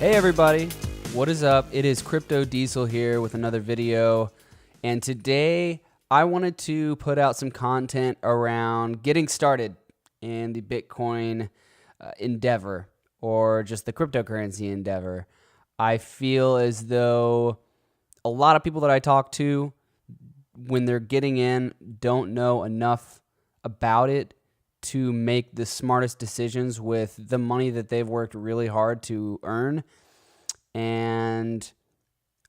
Hey everybody, what is up? It is Crypto Diesel here with another video, and today I wanted to put out some content around getting started in the Bitcoin endeavor, or just the cryptocurrency endeavor. I feel as though a lot of people that I talk to, when they're getting in, don't know enough about it to make the smartest decisions with the money that they've worked really hard to earn. And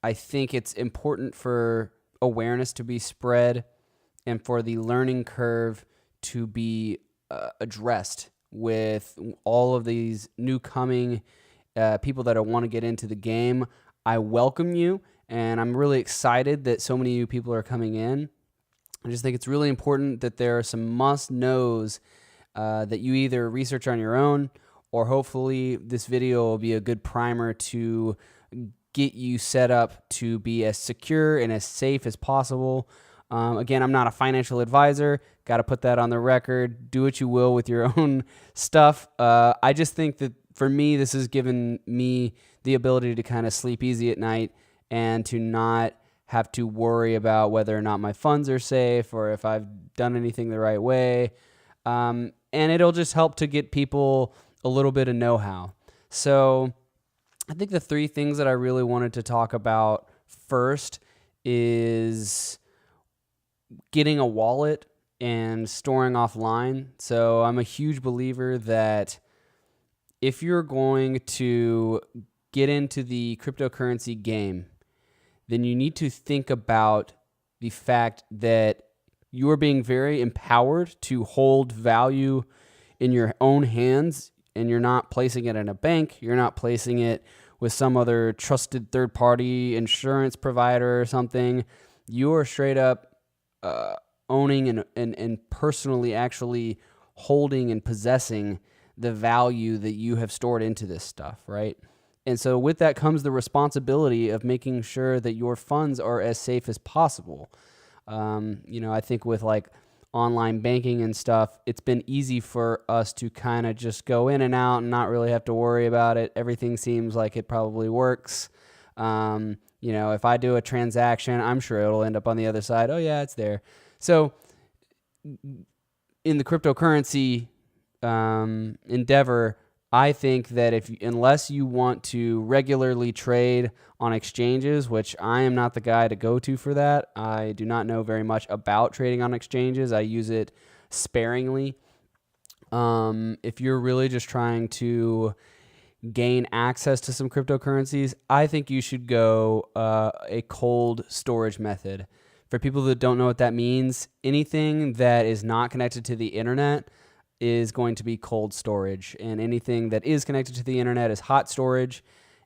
I think it's important for awareness to be spread and for the learning curve to be addressed with all of these new coming people that want to get into the game. I welcome you, and I'm really excited that so many new people are coming in. I just think it's really important that there are some must-knows that you either research on your own, or hopefully this video will be a good primer to get you set up to be as secure and as safe as possible. Again, I'm not a financial advisor. Got to put that on the record. Do what you will with your own stuff. I just think that for me, this has given me the ability to kind of sleep easy at night and to not have to worry about whether or not my funds are safe or if I've done anything the right way. And it'll just help to get people a little bit of know-how. So I think the three things that I really wanted to talk about first is getting a wallet and storing offline. So I'm a huge believer that if you're going to get into the cryptocurrency game, then you need to think about the fact that you are being very empowered to hold value in your own hands, and you're not placing it in a bank. You're not placing it with some other trusted third-party insurance provider or something. You are straight up owning and personally actually holding and possessing the value that you have stored into this stuff, right? And so with that comes the responsibility of making sure that your funds are as safe as possible. I think with like online banking and stuff, it's been easy for us to kind of just go in and out and not really have to worry about it. Everything seems like it probably works. If I do a transaction, I'm sure it'll end up on the other side. Oh yeah, it's there. So in the cryptocurrency endeavor, I think that unless you want to regularly trade on exchanges, which I am not the guy to go to for that. I do not know very much about trading on exchanges. I use it sparingly. If you're really just trying to gain access to some cryptocurrencies, I think you should go a cold storage method. For people that don't know what that means, anything that is not connected to the internet is going to be cold storage, and anything that is connected to the internet is hot storage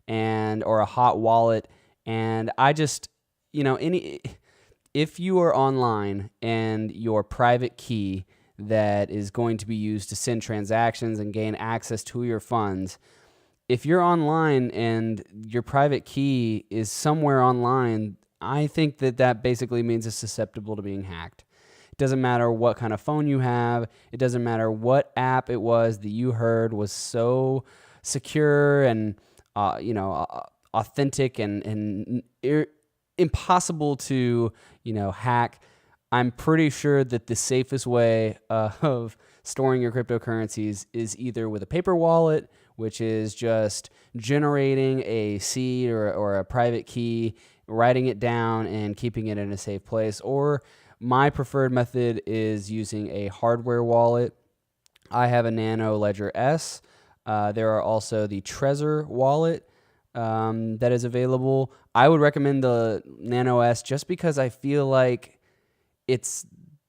or a hot wallet. And I just, if you are online and your private key that is going to be used to send transactions and gain access to your funds, if you're online and your private key is somewhere online, I think that basically means it's susceptible to being hacked. It doesn't matter what kind of phone you have. It doesn't matter what app it was that you heard was so secure and authentic and impossible to hack. I'm pretty sure that the safest way of storing your cryptocurrencies is either with a paper wallet, which is just generating a seed or a private key, writing it down and keeping it in a safe place, or my preferred method is using a hardware wallet. I have a Nano Ledger S. There are also the Trezor wallet that is available. I would recommend the Nano S just because I feel like it's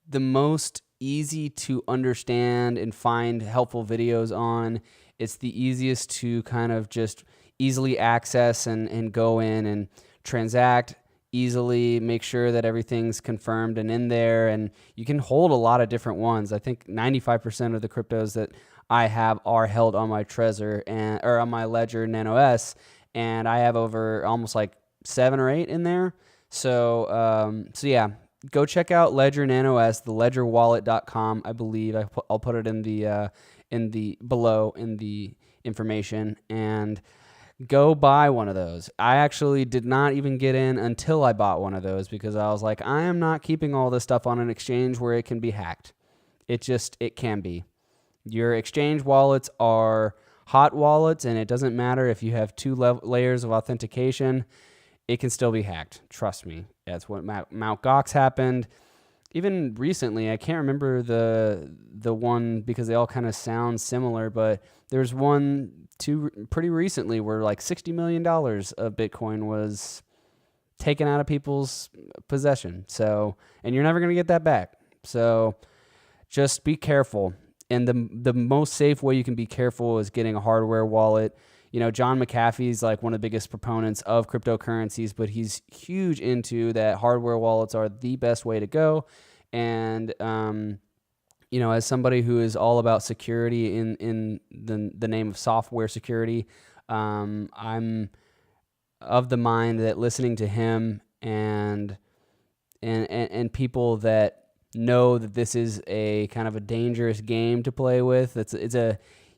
the most easy to understand and find helpful videos on. It's the easiest to kind of just easily access and go in and transact easily, make sure that everything's confirmed and in there, and you can hold a lot of different ones. I think 95% of the cryptos that I have are held on my Trezor or on my Ledger Nano S, and I have over almost like 7 or 8 in there. So yeah, go check out Ledger Nano S, the ledgerwallet.com, I believe. I'll put it in the below in the information, and Go buy one of those. I actually did not even get in until I bought one of those because I was like, I am not keeping all this stuff on an exchange where it can be hacked. It can be. Your exchange wallets are hot wallets, and it doesn't matter if you have two layers of authentication, it can still be hacked. Trust me. That's what Mt. Gox happened. Even recently, I can't remember the one because they all kind of sound similar, but there's pretty recently where like $60 million of Bitcoin was taken out of people's possession. So, and you're never going to get that back. So just be careful. And the most safe way you can be careful is getting a hardware wallet. You know, John McAfee's like one of the biggest proponents of cryptocurrencies, but he's huge into that hardware wallets are the best way to go. And, you know, as somebody who is all about security in the name of software security, I'm of the mind that listening to him and people that know that this is a kind of a dangerous game to play with.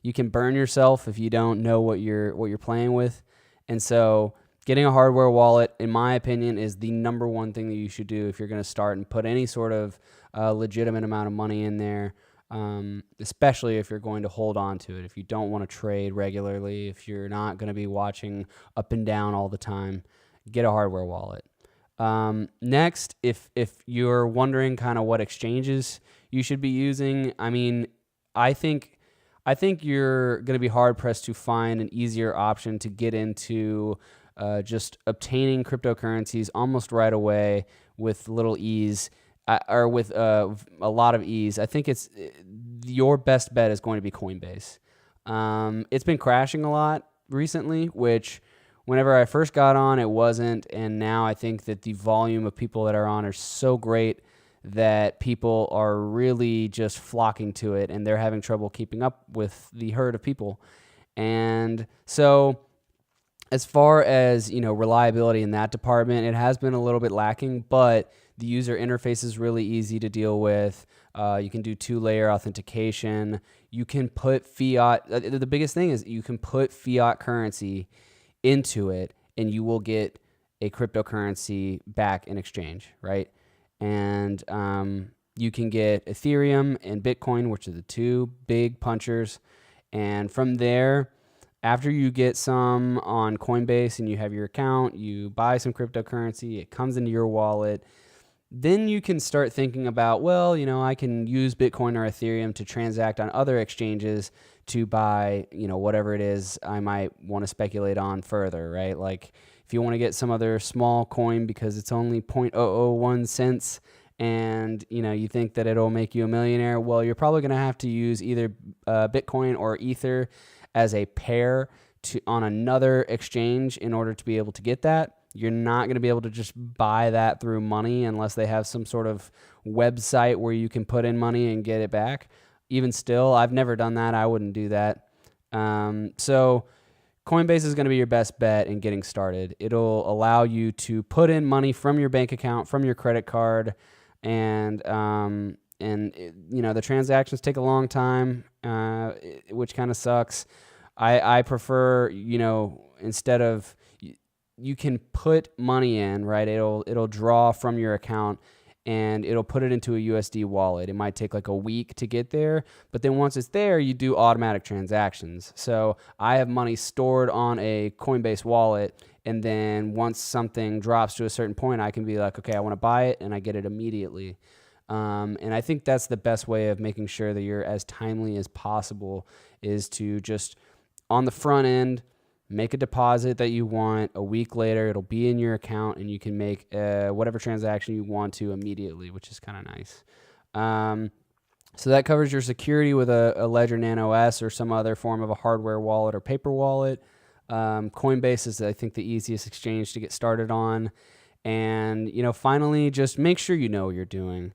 You can burn yourself if you don't know what you're playing with. And so getting a hardware wallet, in my opinion, is the number one thing that you should do if you're going to start and put any sort of legitimate amount of money in there, especially if you're going to hold on to it. If you don't want to trade regularly, if you're not going to be watching up and down all the time, get a hardware wallet. Next, if you're wondering kind of what exchanges you should be using, I mean, I think you're going to be hard pressed to find an easier option to get into just obtaining cryptocurrencies almost right away with little ease, or with a lot of ease. I think your best bet is going to be Coinbase. It's been crashing a lot recently, which whenever I first got on, it wasn't, and now I think that the volume of people that are on are so great that people are really just flocking to it, and they're having trouble keeping up with the herd of people. And so as far as, you know, reliability in that department, it has been a little bit lacking, but the user interface is really easy to deal with. You can do 2-layer authentication. You can put fiat. The biggest thing is you can put fiat currency into it, and you will get a cryptocurrency back in exchange, right? And you can get Ethereum and Bitcoin, which are the two big punchers. And from there, after you get some on Coinbase and you have your account, you buy some cryptocurrency, it comes into your wallet. Then you can start thinking about, well, you know, I can use Bitcoin or Ethereum to transact on other exchanges to buy, you know, whatever it is I might want to speculate on further, right? Like if you want to get some other small coin because it's only 0.001 cents and, you know, you think that it'll make you a millionaire, well, you're probably going to have to use either Bitcoin or Ether as a pair on another exchange in order to be able to get that. You're not going to be able to just buy that through money unless they have some sort of website where you can put in money and get it back. Even still, I've never done that. I wouldn't do that. So Coinbase is going to be your best bet in getting started. It'll allow you to put in money from your bank account, from your credit card, and you know, the transactions take a long time, which kind of sucks. I prefer, you know, instead of you can put money in, right? It'll draw from your account and it'll put it into a USD wallet. It might take like a week to get there, but then once it's there, you do automatic transactions. So I have money stored on a Coinbase wallet, and then once something drops to a certain point, I can be like, okay, I want to buy it, and I get it immediately. And I think that's the best way of making sure that you're as timely as possible, is to just on the front end, make a deposit that you want. A week later, it'll be in your account, and you can make whatever transaction you want to immediately, which is kind of nice. So that covers your security with a Ledger Nano S or some other form of a hardware wallet or paper wallet. Coinbase is, I think, the easiest exchange to get started on. And, you know, finally, just make sure you know what you're doing.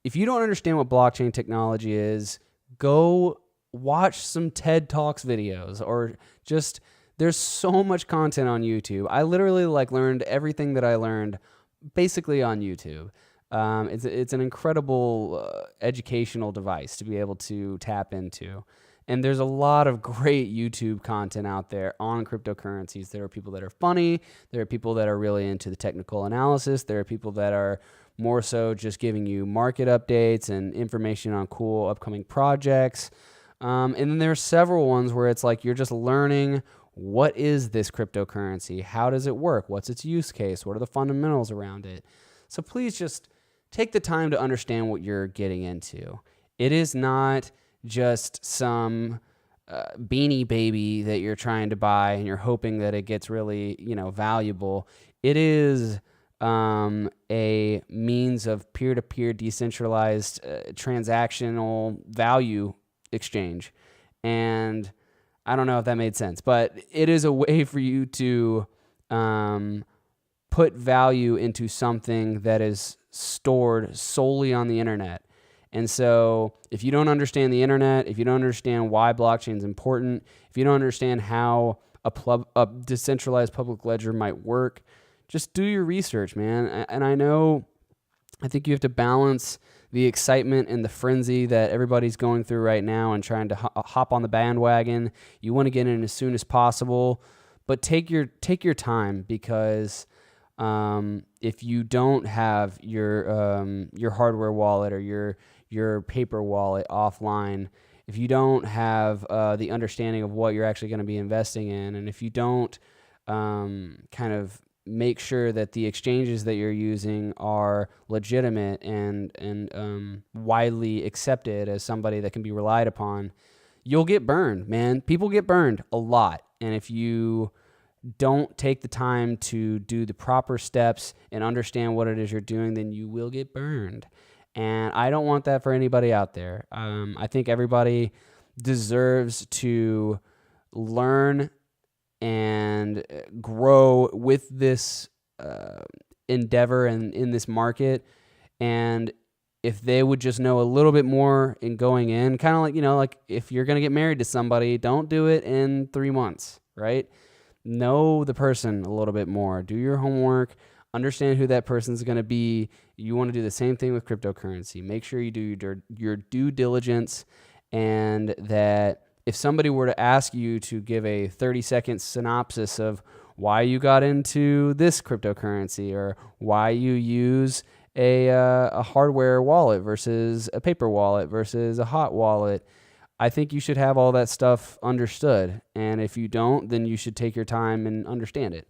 If you don't understand what blockchain technology is, go watch some TED Talks videos, or just... There's so much content on YouTube. I literally learned everything that I learned basically on YouTube. It's an incredible educational device to be able to tap into. And there's a lot of great YouTube content out there on cryptocurrencies. There are people that are funny. There are people that are really into the technical analysis. There are people that are more so just giving you market updates and information on cool upcoming projects. And then there are several ones where it's like you're just learning, what is this cryptocurrency? How does it work? What's its use case? What are the fundamentals around it? So please just take the time to understand what you're getting into. It is not just some beanie baby that you're trying to buy and you're hoping that it gets really, valuable. It is a means of peer-to-peer decentralized transactional value exchange. And I don't know if that made sense, but it is a way for you to put value into something that is stored solely on the internet. And so if you don't understand the internet, if you don't understand why blockchain is important, if you don't understand how a decentralized public ledger might work, just do your research, man. And I think you have to balance the excitement and the frenzy that everybody's going through right now and trying to hop on the bandwagon. You want to get in as soon as possible, but take your time, because if you don't have your hardware wallet or your paper wallet offline, if you don't have the understanding of what you're actually going to be investing in, and if you don't kind of make sure that the exchanges that you're using are legitimate and widely accepted as somebody that can be relied upon, you'll get burned, man. People get burned a lot. And if you don't take the time to do the proper steps and understand what it is you're doing, then you will get burned. And I don't want that for anybody out there. I think everybody deserves to learn and grow with this endeavor and in this market. And if they would just know a little bit more in going in, kind of like if you're going to get married to somebody, don't do it in 3 months, right? Know the person a little bit more. Do your homework. Understand who that person's going to be. You want to do the same thing with cryptocurrency. Make sure you do your due diligence, and that if somebody were to ask you to give a 30-second synopsis of why you got into this cryptocurrency, or why you use a hardware wallet versus a paper wallet versus a hot wallet, I think you should have all that stuff understood. And if you don't, then you should take your time and understand it.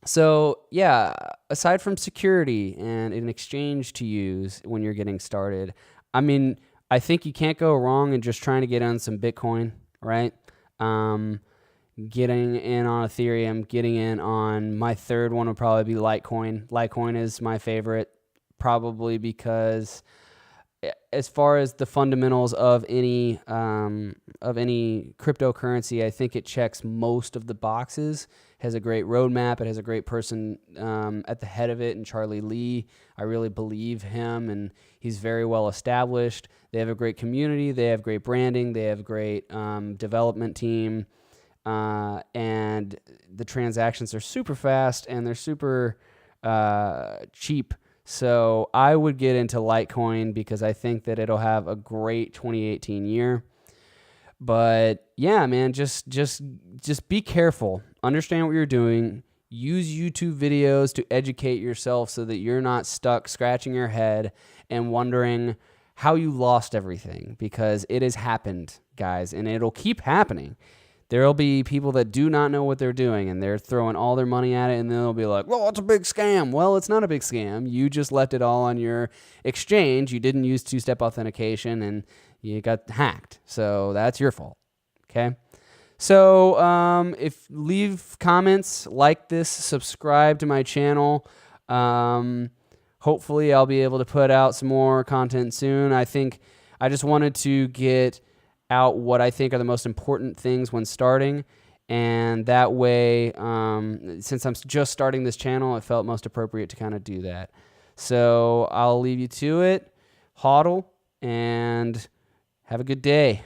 So yeah, aside from security and an exchange to use when you're getting started, I think you can't go wrong in just trying to get on some Bitcoin, right? Getting in on Ethereum, getting in on, my third one would probably be Litecoin. Litecoin is my favorite, probably because as far as the fundamentals of any cryptocurrency, I think it checks most of the boxes. Has a great roadmap. It has a great person at the head of it, and Charlie Lee. I really believe him, and he's very well established. They have a great community. They have great branding. They have a great development team, and the transactions are super fast and they're super cheap. So I would get into Litecoin because I think that it'll have a great 2018 year. But yeah, man, just be careful. Understand what you're doing. Use YouTube videos to educate yourself so that you're not stuck scratching your head and wondering how you lost everything, because it has happened, guys, and it'll keep happening. There'll be people that do not know what they're doing, and they're throwing all their money at it, and they'll be like, well, it's a big scam. Well, it's not a big scam. You just left it all on your exchange. You didn't use two-step authentication, and you got hacked. So that's your fault, okay? So if leave comments, like this, subscribe to my channel. Hopefully I'll be able to put out some more content soon. I think I just wanted to get out what I think are the most important things when starting, and that way, since I'm just starting this channel, it felt most appropriate to kind of do that. So I'll leave you to it. HODL, and have a good day.